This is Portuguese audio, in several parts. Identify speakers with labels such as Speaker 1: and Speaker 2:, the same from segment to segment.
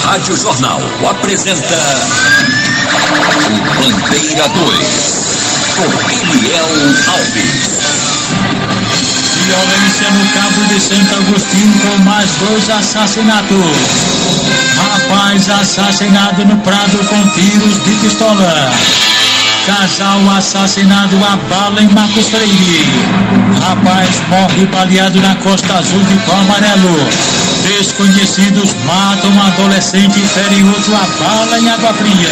Speaker 1: Rádio Jornal apresenta o Bandeira 2, com Eliel Alves.
Speaker 2: Violência no Cabo de Santo Agostinho com mais 2 assassinatos. Rapaz assassinado no Prado com tiros de pistola. Casal assassinado a bala em Marcos Freire. Rapaz morre baleado na Costa Azul de Pau Amarelo. Desconhecidos matam um adolescente e ferem outro a bala em Água Fria.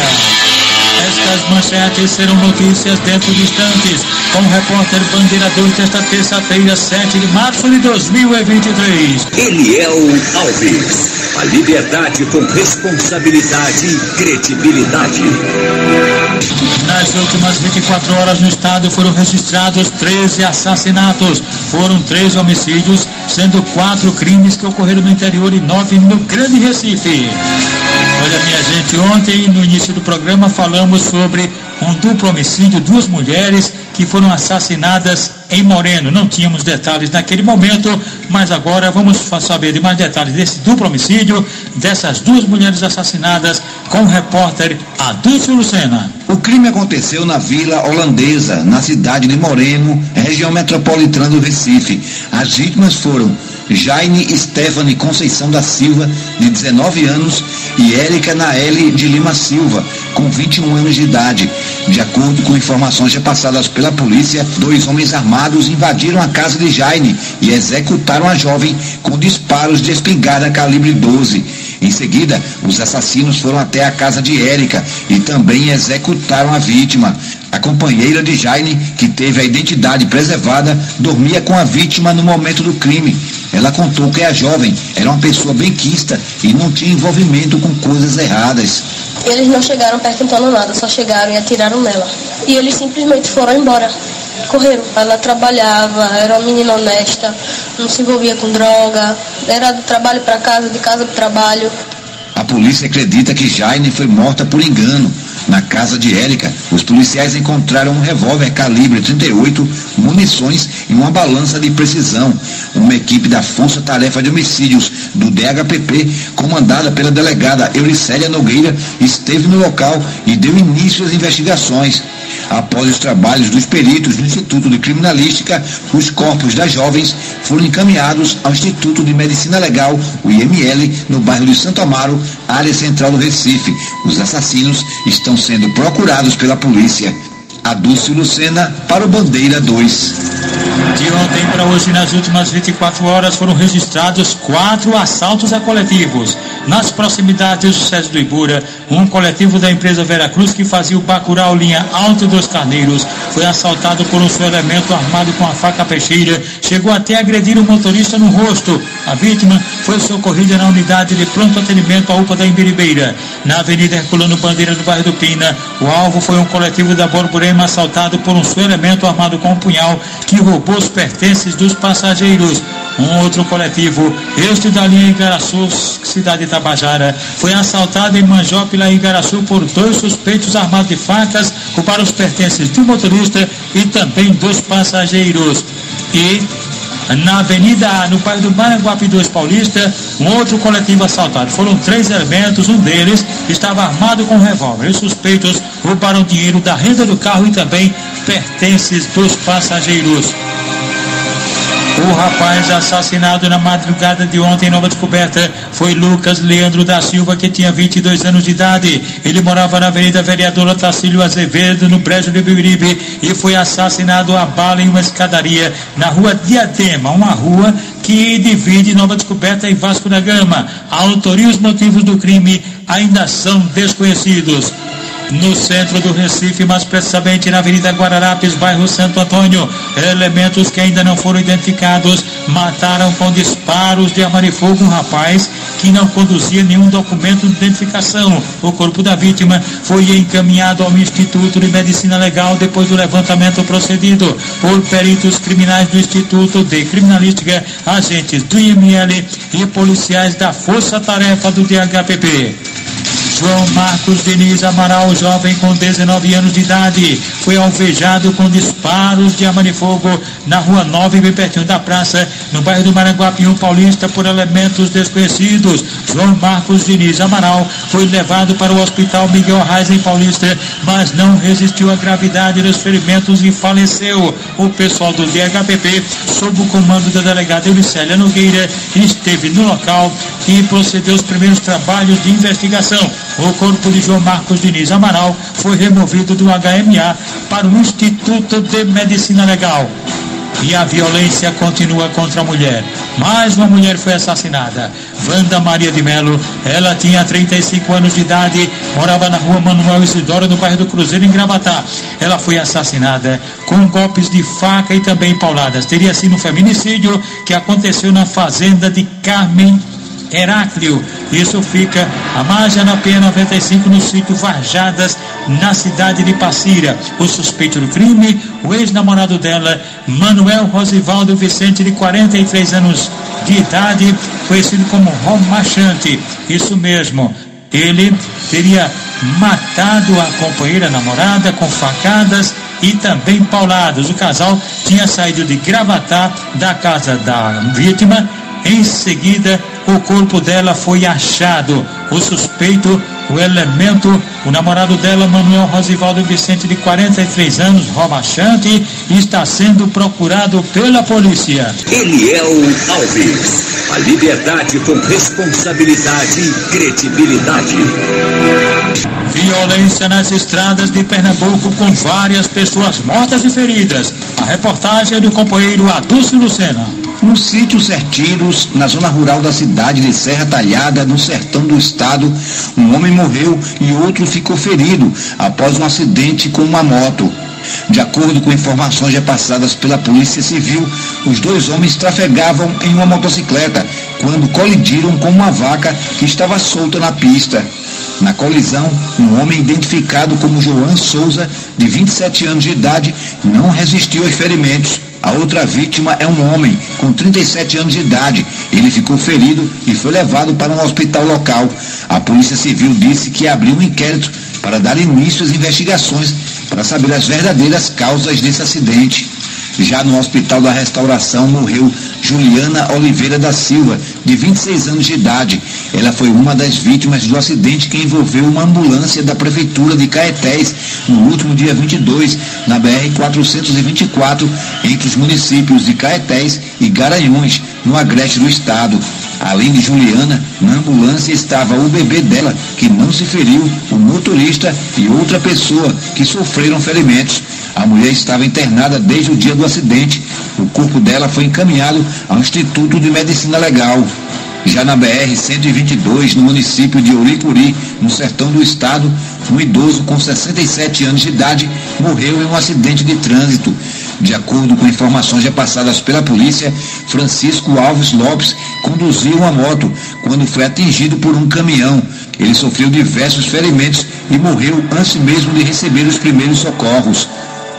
Speaker 2: Estas manchetes serão notícias dentro de instantes, com o repórter Bandeira 2 desta terça-feira, 7 de março de 2023.
Speaker 1: Eliel Alves. A liberdade com responsabilidade e credibilidade.
Speaker 2: Nas últimas 24 horas no estado foram registrados 13 assassinatos. Foram 3 homicídios, sendo 4 crimes que ocorreram no interior e 9 no Grande Recife. Olha, minha gente, ontem no início do programa falamos sobre um duplo homicídio, 2 mulheres que foram assassinadas em Moreno. Não tínhamos detalhes naquele momento, mas agora vamos saber de mais detalhes desse duplo homicídio, dessas 2 mulheres assassinadas, com o repórter Adúlcio Lucena.
Speaker 3: O crime aconteceu na Vila Holandesa, na cidade de Moreno, região metropolitana do Recife. As vítimas foram Jaine Stephanie Conceição da Silva, de 19 anos, e Érica Naeli de Lima Silva, com 21 anos de idade. De acordo com informações repassadas pela polícia, 2 homens armados invadiram a casa de Jaine e executaram a jovem com disparos de espingarda calibre 12. Em seguida, os assassinos foram até a casa de Érica e também executaram a vítima. A companheira de Jaine, que teve a identidade preservada, dormia com a vítima no momento do crime. Ela contou que a jovem era uma pessoa benquista e não tinha envolvimento com coisas erradas.
Speaker 4: Eles não chegaram perguntando nada, só chegaram e atiraram nela. E eles simplesmente foram embora. Correram. Ela trabalhava, era uma menina honesta, não se envolvia com droga, era do trabalho para casa, de casa para o trabalho.
Speaker 3: A polícia acredita que Jaine foi morta por engano. Na casa de Érica, os policiais encontraram um revólver calibre 38, munições e uma balança de precisão. Uma equipe da Força Tarefa de Homicídios do DHPP, comandada pela delegada Euricélia Nogueira, esteve no local e deu início às investigações. Após os trabalhos dos peritos do Instituto de Criminalística, os corpos das jovens foram encaminhados ao Instituto de Medicina Legal, o IML, no bairro de Santo Amaro, área central do Recife. Os assassinos estão sendo procurados pela polícia. Adúlcio Lucena para o Bandeira 2.
Speaker 2: De ontem para hoje, nas últimas 24 horas, foram registrados 4 assaltos a coletivos. Nas proximidades do SESI do Ibura, um coletivo da empresa Veracruz que fazia o Bacurau linha Alto dos Carneiros foi assaltado por um seu elemento armado com a faca peixeira, chegou até a agredir o motorista no rosto. A vítima foi socorrida na unidade de pronto atendimento à UPA da Imbiribeira. Na Avenida Herculano Bandeira, no bairro do Pina, o alvo foi um coletivo da Borborema assaltado por um seu elemento armado com um punhal que roubou os pertences dos passageiros. Um outro coletivo, este da linha Igaraçu, cidade de Tabajara, foi assaltado em Manjópila e Igaraçu por 2 suspeitos armados de facas, roubaram os pertences do motorista e também dos passageiros. E na Avenida A, no bairro do Maranguape 2 Paulista, um outro coletivo assaltado. Foram 3 elementos, um deles estava armado com um revólver. Os suspeitos roubaram dinheiro da renda do carro e também pertences dos passageiros. O rapaz assassinado na madrugada de ontem em Nova Descoberta foi Lucas Leandro da Silva, que tinha 22 anos de idade. Ele morava na Avenida Vereador Tacílio Azevedo, no Brejo de Bibiribe, e foi assassinado a bala em uma escadaria na rua Diadema, uma rua que divide Nova Descoberta e Vasco da Gama. A autoria e os motivos do crime ainda são desconhecidos. No centro do Recife, mais precisamente na Avenida Guararapes, bairro Santo Antônio, elementos que ainda não foram identificados mataram com disparos de arma de fogo um rapaz que não conduzia nenhum documento de identificação. O corpo da vítima foi encaminhado ao Instituto de Medicina Legal depois do levantamento procedido por peritos criminais do Instituto de Criminalística, agentes do IML e policiais da Força Tarefa do DHPP. João Marcos Diniz Amaral, jovem com 19 anos de idade, foi alvejado com disparos de arma de fogo na rua 9, bem pertinho da praça, no bairro do Maranguapium Paulista, por elementos desconhecidos. João Marcos Diniz Amaral foi levado para o Hospital Miguel Arraes em Paulista, mas não resistiu à gravidade dos ferimentos e faleceu. O pessoal do DHPP, sob o comando da delegada Eulicélia Nogueira, esteve no local e procedeu aos primeiros trabalhos de investigação. O corpo de João Marcos Diniz Amaral foi removido do HMA para o Instituto de Medicina Legal. E a violência continua contra a mulher. Mais uma mulher foi assassinada. Wanda Maria de Melo, ela tinha 35 anos de idade, morava na rua Manuel Isidoro, no bairro do Cruzeiro, em Gravatá. Ela foi assassinada com golpes de faca e também pauladas. Teria sido um feminicídio que aconteceu na fazenda de Carmen Heráclio. Isso fica à margem da P95, no sítio Varjadas, na cidade de Passira. O suspeito do crime, o ex-namorado dela, Manuel Rosivaldo Vicente, de 43 anos de idade, conhecido como Romachante. Isso mesmo, ele teria matado a companheira namorada com facadas e também pauladas. O casal tinha saído de Gravatá, da casa da vítima. Em seguida, o corpo dela foi achado. O suspeito, o elemento, o namorado dela, Manuel Rosivaldo Vicente, de 43 anos, Romachante, está sendo procurado pela polícia.
Speaker 1: Eliel Alves, a liberdade com responsabilidade e credibilidade.
Speaker 2: Violência nas estradas de Pernambuco, com várias pessoas mortas e feridas. A reportagem é do companheiro Adúcio Lucena.
Speaker 3: No sítio Sertiros, na zona rural da cidade de Serra Talhada, no sertão do estado, um homem morreu e outro ficou ferido após um acidente com uma moto. De acordo com informações repassadas pela Polícia Civil, os dois homens trafegavam em uma motocicleta quando colidiram com uma vaca que estava solta na pista. Na colisão, um homem identificado como João Souza, de 27 anos de idade, não resistiu aos ferimentos. A outra vítima é um homem com 37 anos de idade. Ele ficou ferido e foi levado para um hospital local. A Polícia Civil disse que abriu um inquérito para dar início às investigações para saber as verdadeiras causas desse acidente. Já no Hospital da Restauração morreu Juliana Oliveira da Silva, de 26 anos de idade. Ela foi uma das vítimas do acidente que envolveu uma ambulância da Prefeitura de Caetés no último dia 22, na BR-424, entre os municípios de Caetés e Garanhuns, no agreste do estado. Além de Juliana, na ambulância estava o bebê dela, que não se feriu, o motorista e outra pessoa que sofreram ferimentos. A mulher estava internada desde o dia do acidente. O corpo dela foi encaminhado ao Instituto de Medicina Legal. Já na BR-122, no município de Ouricuri, no sertão do estado, um idoso com 67 anos de idade morreu em um acidente de trânsito. De acordo com informações repassadas pela polícia, Francisco Alves Lopes conduzia uma moto quando foi atingido por um caminhão. Ele sofreu diversos ferimentos e morreu antes mesmo de receber os primeiros socorros.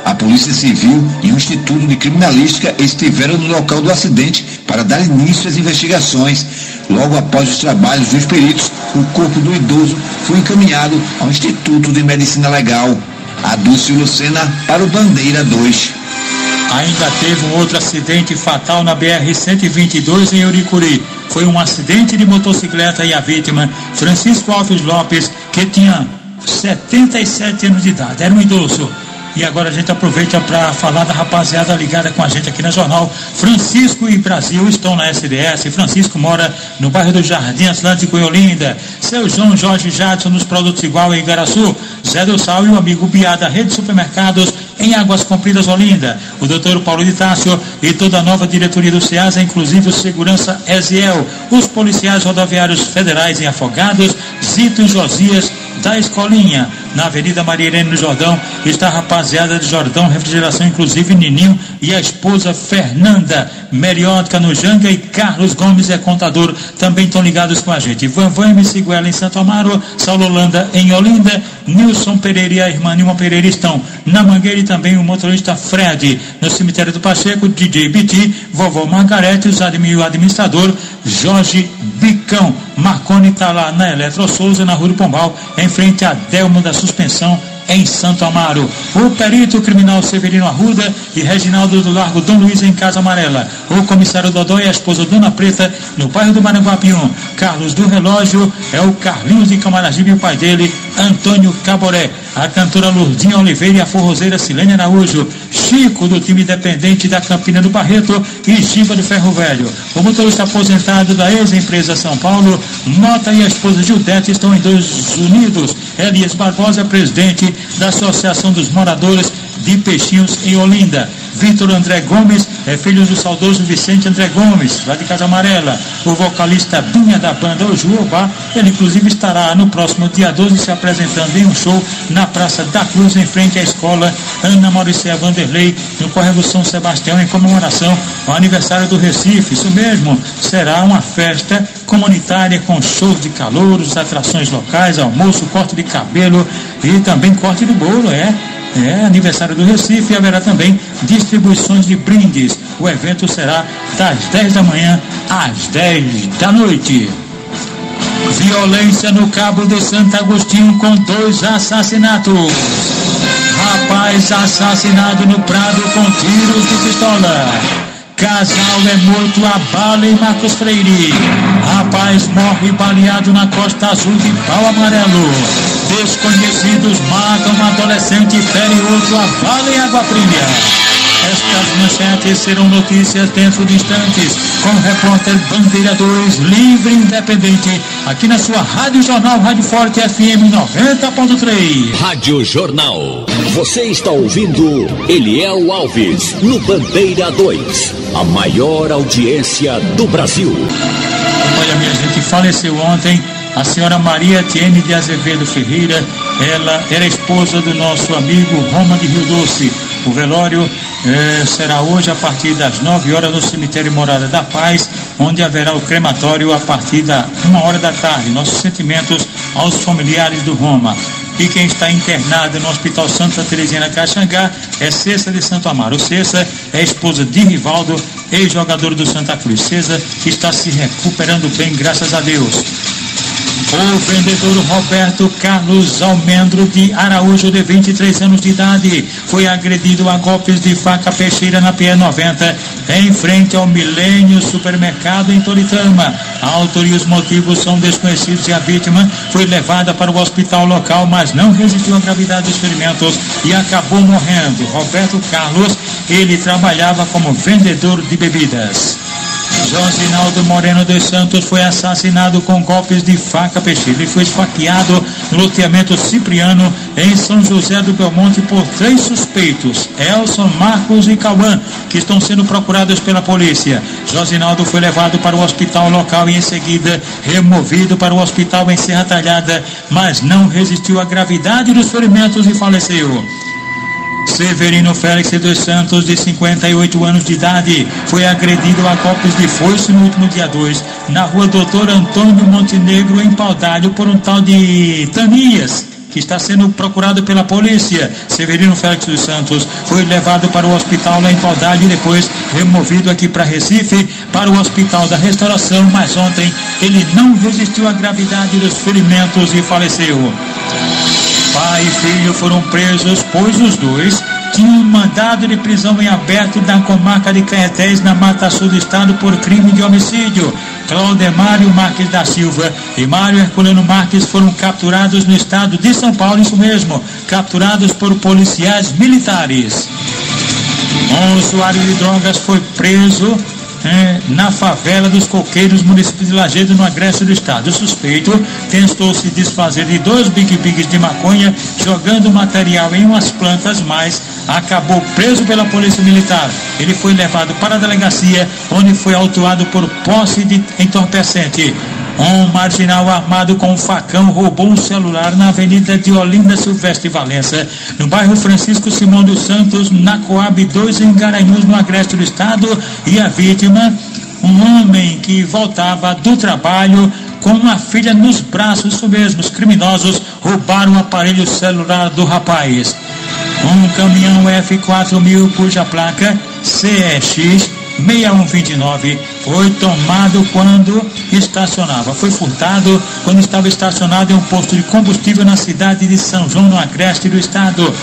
Speaker 3: A Polícia Civil e o Instituto de Criminalística estiveram no local do acidente para dar início às investigações. Logo após os trabalhos dos peritos, o corpo do idoso foi encaminhado ao Instituto de Medicina Legal. Adúcio Lucena para o Bandeira 2.
Speaker 2: Ainda teve um outro acidente fatal na BR-122 em Ouricuri. Foi um acidente de motocicleta e a vítima, Francisco Alves Lopes, que tinha 77 anos de idade, era um idoso. E agora a gente aproveita para falar da rapaziada ligada com a gente aqui na Jornal. Francisco e Brasil estão na SDS. Francisco mora no bairro do Jardim Atlântico, em Olinda. Seu João Jorge Jadson nos Produtos Igual, em Igaraçu. Zé do Sal e o amigo Biá da Rede de Supermercados em Águas Compridas, Olinda. O doutor Paulo de Tássio e toda a nova diretoria do SEASA, inclusive o segurança Eziel. Os policiais rodoviários federais em Afogados, Zito e Josias da Escolinha. Na Avenida Maria Irene no Jordão está a rapaziada de Jordão Refrigeração, inclusive Nininho e a esposa Fernanda. Meriótica no Janga e Carlos Gomes é contador, também estão ligados com a gente. Vanvan e Missiguela em Santo Amaro, Saulo Holanda em Olinda, Nilson Pereira e a irmã Nilma Pereira estão na Mangueira, e também o motorista Fred. No cemitério do Pacheco, DJ BT, vovó Margarete, o administrador Jorge Bicão. Marconi está lá na Eletro Souza, na Rua do Pombal, em frente à Delma da Suspensão, em Santo Amaro. O perito criminal Severino Arruda e Reginaldo do Largo Dom Luiz em Casa Amarela. O comissário Dodó e a esposa Dona Preta no bairro do Maranguapium. Carlos do Relógio é o Carlinhos de Camaragibe e o pai dele, Antônio Caboré. A cantora Lourdinha Oliveira e a forrozeira Silene Araújo. Chico do time independente da Campina do Barreto e Giba do Ferro Velho. O motorista aposentado da ex-empresa São Paulo, Mota e a esposa Gildete estão em 2 Unidos. Elias Barbosa, presidente da Associação dos Moradores de Peixinhos em Olinda. Vitor André Gomes é filho do saudoso Vicente André Gomes, lá de Casa Amarela. O vocalista Binha da banda O Juobá, ele inclusive estará no próximo dia 12 se apresentando em um show na Praça da Cruz, em frente à escola Ana Mauricéia Vanderlei, no Córrego São Sebastião, em comemoração ao aniversário do Recife. Isso mesmo, será uma festa comunitária com shows de calouros, atrações locais, almoço, corte de cabelo e também corte de bolo, aniversário do Recife, e haverá também distribuições de brindes. O evento será das 10 da manhã às 10 da noite. Violência no Cabo de Santo Agostinho com 2 assassinatos. Rapaz assassinado no Prado com tiros de pistola. Casal é morto a bala em Marcos Freire. Rapaz morre baleado na Costa Azul de Pau Amarelo. Desconhecidos matam um adolescente e ferem outro a bala em Água Fria. Estas manchetes serão notícias dentro de instantes, com o repórter Bandeira 2, livre e independente, aqui na sua Rádio Jornal, Rádio Forte FM 90.3.
Speaker 1: Rádio Jornal. Você está ouvindo Eliel Alves, no Bandeira 2, a maior audiência do Brasil.
Speaker 2: Olha, minha gente, faleceu ontem a senhora Maria Tiene de Azevedo Ferreira. Ela era esposa do nosso amigo Roma de Rio Doce. O velório será hoje a partir das 9 horas no cemitério Morada da Paz, onde haverá o crematório a partir da 1h da tarde. Nossos sentimentos aos familiares do Roma. E quem está internado no Hospital Santa Teresinha Caxangá é Cessa de Santo Amaro. Cessa é esposa de Rivaldo, ex-jogador do Santa Cruz. Cessa está se recuperando bem, graças a Deus. O vendedor Roberto Carlos Almendro de Araújo, de 23 anos de idade, foi agredido a golpes de faca peixeira na PE 90, em frente ao Milênio Supermercado em Toritama. A autoria e os motivos são desconhecidos e a vítima foi levada para o hospital local, mas não resistiu à gravidade dos ferimentos e acabou morrendo. Roberto Carlos, ele trabalhava como vendedor de bebidas. Josinaldo Moreno dos Santos foi assassinado com golpes de faca peixeira. Ele foi esfaqueado no loteamento Cipriano, em São José do Belmonte, por 3 suspeitos, Elson, Marcos e Cauã, que estão sendo procurados pela polícia. Josinaldo foi levado para o hospital local e em seguida removido para o hospital em Serra Talhada, mas não resistiu à gravidade dos ferimentos e faleceu. Severino Félix dos Santos, de 58 anos de idade, foi agredido a golpes de foice no último dia 2, na rua Doutor Antônio Montenegro, em Paudalho, por um tal de Tanias, que está sendo procurado pela polícia. Severino Félix dos Santos foi levado para o hospital lá em Paudalho e depois removido aqui para Recife, para o Hospital da Restauração, mas ontem ele não resistiu à gravidade dos ferimentos e faleceu. Pai e filho foram presos, pois os dois tinham mandado de prisão em aberto da comarca de Caetés, na Mata Sul do estado, por crime de homicídio. Claudemário Marques da Silva e Mário Herculano Marques foram capturados no estado de São Paulo, isso mesmo, capturados por policiais militares. Um usuário de drogas foi preso na favela dos Coqueiros, município de Lajeado, no agreste do estado. O suspeito tentou se desfazer de 2 big-bigs de maconha, jogando material em umas plantas, mas acabou preso pela polícia militar. Ele foi levado para a delegacia, onde foi autuado por posse de entorpecente. Um marginal armado com um facão roubou um celular na avenida de Olinda Silvestre Valença, no bairro Francisco Simão dos Santos, na Coab 2, em Garanhuns, no agreste do estado. E a vítima, um homem que voltava do trabalho com uma filha nos braços. Isso mesmo, os criminosos roubaram o aparelho celular do rapaz. Um caminhão F4000, cuja placa CEX 6129 foi tomado quando estacionava. Foi furtado quando estava estacionado em um posto de combustível na cidade de São João, no Agreste do estado.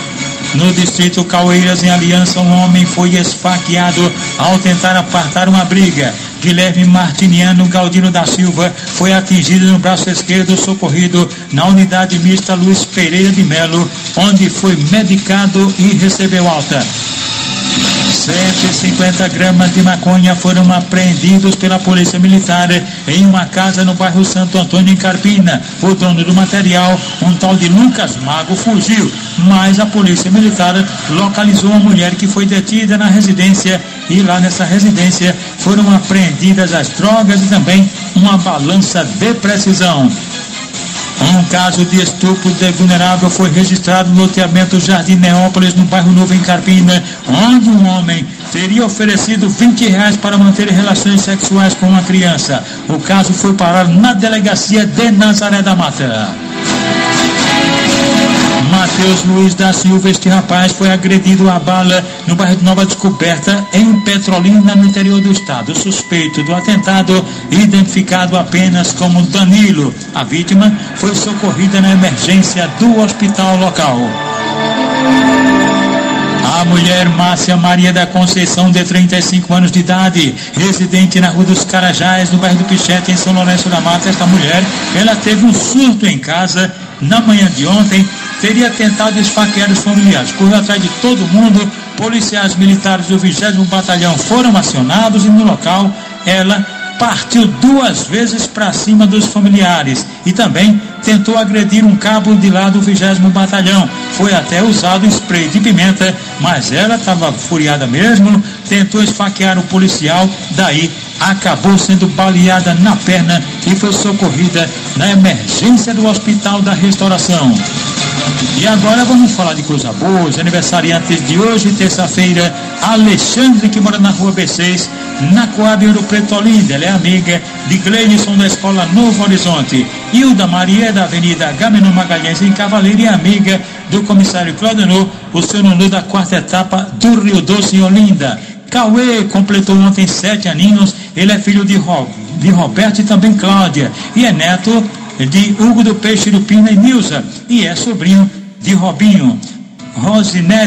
Speaker 2: No distrito Caueiras, em Aliança, um homem foi esfaqueado ao tentar apartar uma briga. Guilherme Martiniano Galdino da Silva foi atingido no braço esquerdo, socorrido na unidade mista Luiz Pereira de Melo, onde foi medicado e recebeu alta. 150 gramas de maconha foram apreendidos pela Polícia Militar em uma casa no bairro Santo Antônio, em Carpina. O dono do material, um tal de Lucas Mago, fugiu, mas a Polícia Militar localizou uma mulher que foi detida na residência, e lá nessa residência foram apreendidas as drogas e também uma balança de precisão. Um caso de estupro de vulnerável foi registrado no loteamento Jardim Neópolis, no bairro Novo, em Carpina, onde um homem teria oferecido R$20 para manter relações sexuais com uma criança. O caso foi parar na delegacia de Nazaré da Mata. Matheus Luiz da Silva, este rapaz foi agredido a bala no bairro de Nova Descoberta, em Petrolina, no interior do estado. O suspeito do atentado, identificado apenas como Danilo. A vítima foi socorrida na emergência do hospital local. A mulher Márcia Maria da Conceição, de 35 anos de idade, residente na Rua dos Carajás, no bairro do Pichete, em São Lourenço da Mata. Esta mulher, ela teve um surto em casa na manhã de ontem, teria tentado esfaquear os familiares. Correu atrás de todo mundo, policiais militares do 20º Batalhão foram acionados e no local ela partiu 2 vezes para cima dos familiares e também tentou agredir um cabo de lá do 20º Batalhão. Foi até usado spray de pimenta, mas ela estava furiada mesmo, tentou esfaquear o policial, daí acabou sendo baleada na perna e foi socorrida na emergência do Hospital da Restauração. E agora vamos falar de coisa boa. Os aniversariantes de hoje, terça-feira, Alexandre, que mora na rua B6, na Coab Ouro Preto, Olinda. Ela é amiga de Gleidson, da Escola Novo Horizonte. Hilda Maria, da Avenida Agamenon Magalhães, em Cavaleiro, e amiga do comissário Claudenor, o seu Nunu, da 4ª etapa do Rio Doce, em Olinda. Cauê completou ontem 7 aninhos. Ele é filho de Roberto e também Cláudia, e é neto de Hugo do Peixe do Pina e Nilza, e é sobrinho de Robinho.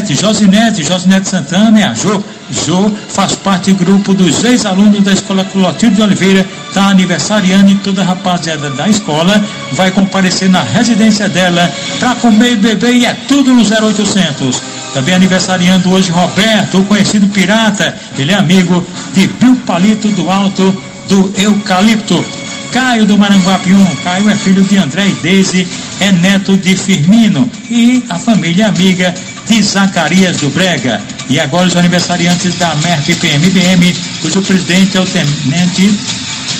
Speaker 2: Josinete Santana é a Jô. Jô faz parte do grupo dos ex-alunos da Escola Clotilde de Oliveira, está aniversariando, e toda a rapaziada da escola vai comparecer na residência dela para comer e beber, e é tudo no 0800. Também aniversariando hoje Roberto, o conhecido pirata. Ele é amigo de Bill Palito do Alto do Eucalipto. Caio do Maranguapium. Caio é filho de André e Deise, é neto de Firmino, e a família amiga de Zacarias do Brega. E agora os aniversariantes da MERP PMBM, cujo presidente é o tenente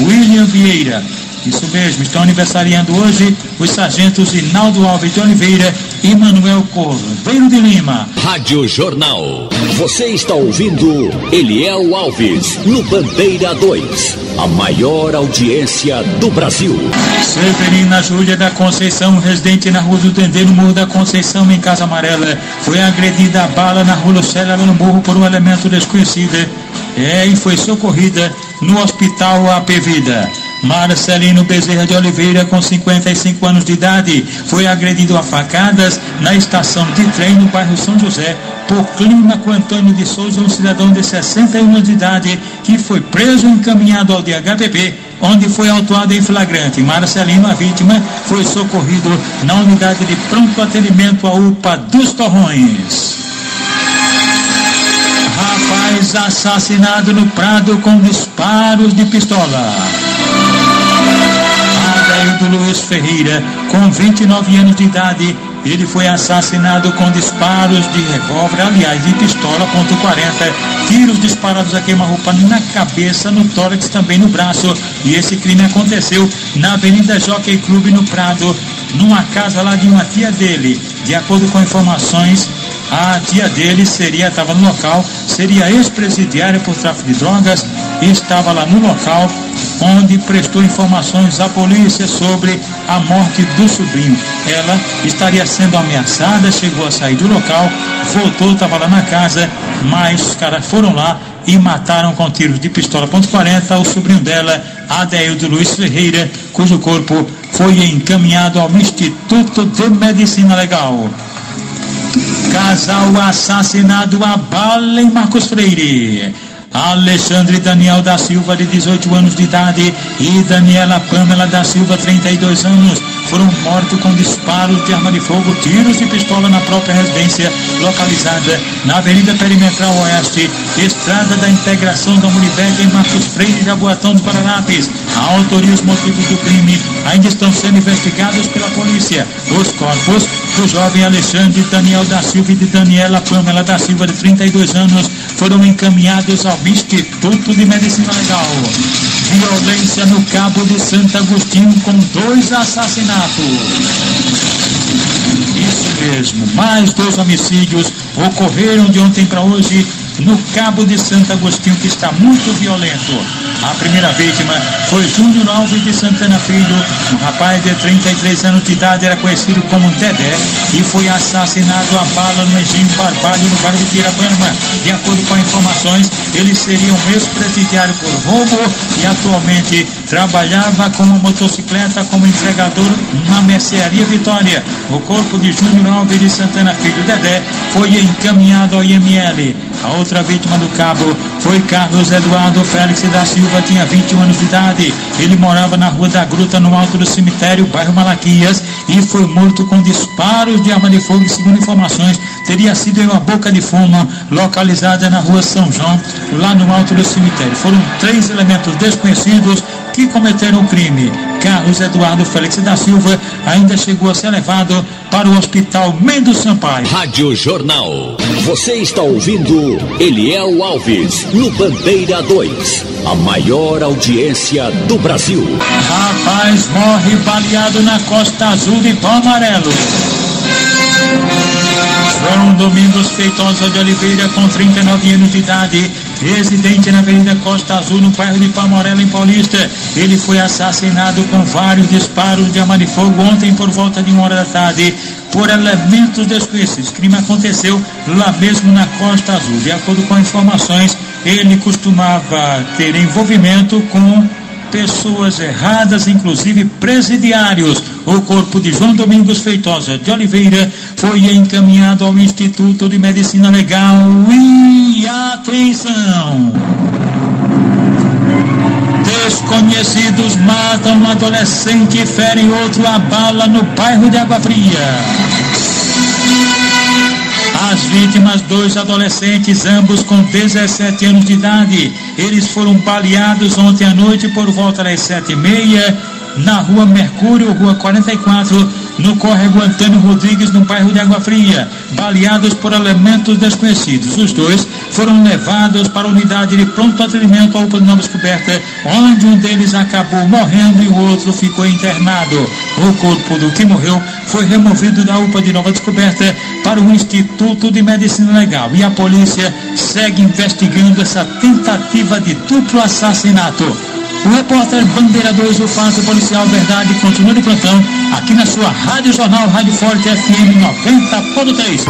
Speaker 2: William Vieira. Isso mesmo, estão aniversariando hoje os sargentos Inaldo Alves de Oliveira e Manuel Cordeiro de Lima.
Speaker 1: Rádio Jornal. Você está ouvindo Eliel Alves no Bandeira 2, a maior audiência do Brasil.
Speaker 2: Severina Júlia da Conceição, residente na Rua do Dendê, no Morro da Conceição, em Casa Amarela, foi agredida a bala na Rua Lucélia, no Morro, por um elemento desconhecido, e foi socorrida no Hospital AP Vida. Marcelino Bezerra de Oliveira, com 55 anos de idade, foi agredido a facadas na estação de trem no bairro São José por Clímaco Antônio de Souza, um cidadão de 61 anos de idade, que foi preso e encaminhado ao DHPP, onde foi autuado em flagrante. Marcelino, a vítima, foi socorrido na unidade de pronto atendimento, a UPA dos Torrões. Rapaz assassinado no Prado com disparos de pistola. Adaildo Luiz Ferreira, com 29 anos de idade, ele foi assassinado com disparos de revólver, aliás, de pistola .40, tiros disparados a queima-roupa na cabeça, no tórax, também no braço. E esse crime aconteceu na Avenida Jockey Club, no Prado, numa casa lá de uma tia dele. De acordo com informações, a tia dele estava no local, seria ex-presidiária por tráfico de drogas, e estava lá no local, onde prestou informações à polícia sobre a morte do sobrinho. Ela estaria sendo ameaçada, chegou a sair do local, voltou, estava lá na casa, mas os caras foram lá e mataram com tiros de pistola .40 o sobrinho dela, Adeildo Luiz Ferreira, cujo corpo foi encaminhado ao Instituto de Medicina Legal. Casal assassinado a bala em Marcos Freire. Alexandre Daniel da Silva, de 18 anos de idade, e Daniela Pamela da Silva, 32 anos, foram mortos com disparos de arma de fogo, tiros de pistola na própria residência, localizada na Avenida Perimetral Oeste, Estrada da Integração da Unibeg, em Marcos Freire, Jaboatão dos Guararapes. A autoria e os motivos do crime ainda estão sendo investigados pela polícia. Os corpos do jovem Alexandre Daniel da Silva e de Daniela Pamela da Silva, de 32 anos, foram encaminhados ao Instituto de Medicina Legal. Violência no Cabo de Santo Agostinho com 2 assassinatos. Isso mesmo, mais 2 homicídios ocorreram de ontem para hoje no Cabo de Santo Agostinho, que está muito violento. A primeira vítima foi Júnior Alves de Santana Filho, um rapaz de 33 anos de idade, era conhecido como Dedé, e foi assassinado a bala no Engenho Barbalho, no bairro de Pirapama. De acordo com informações, ele seria um ex-presidiário por roubo e atualmente trabalhava com uma motocicleta como entregador na mercearia Vitória. O corpo de Júnior Alves de Santana Filho, Dedé, foi encaminhado ao IML. A outra vítima do cabo foi Carlos Eduardo Félix da Silva, tinha 21 anos de idade. Ele morava na Rua da Gruta, no alto do cemitério, bairro Malaquias, e foi morto com disparos de arma de fogo. E, segundo informações, teria sido em uma boca de fumo localizada na Rua São João, lá no alto do cemitério. Foram 3 elementos desconhecidos que cometeram o crime. Carlos Eduardo Félix da Silva ainda chegou a ser levado para o Hospital Mendes Sampaio.
Speaker 1: Rádio Jornal. Você está ouvindo Eliel Alves no Bandeira 2, a maior audiência do Brasil.
Speaker 2: Rapaz morre baleado na Costa Azul de Pau Amarelo. João Domingos Feitosa de Oliveira, com 39 anos de idade, residente na Avenida Costa Azul, no bairro de Palmorela, em Paulista. Ele foi assassinado com vários disparos de arma de fogo ontem por volta de 1h da tarde por elementos desconhecidos. O crime aconteceu lá mesmo na Costa Azul. De acordo com informações, ele costumava ter envolvimento com pessoas erradas, inclusive presidiários. O corpo de João Domingos Feitosa de Oliveira foi encaminhado ao Instituto de Medicina Legal. E atenção! Desconhecidos matam um adolescente e ferem outro a bala no bairro de Água Fria. As vítimas, 2 adolescentes, ambos com 17 anos de idade. Eles foram baleados ontem à noite por volta das 7h30 na Rua Mercúrio, Rua 44, no córrego Antônio Rodrigues, no bairro de Água Fria, baleados por elementos desconhecidos. Os 2 foram levados para a unidade de pronto atendimento à UPA de Nova Descoberta, onde um deles acabou morrendo e o outro ficou internado. O corpo do que morreu foi removido da UPA de Nova Descoberta para o Instituto de Medicina Legal, e a polícia segue investigando essa tentativa de duplo assassinato. O repórter Bandeira 2, o fato policial verdade, continua de plantão aqui na sua Rádio Jornal, Rádio Forte FM 90.3.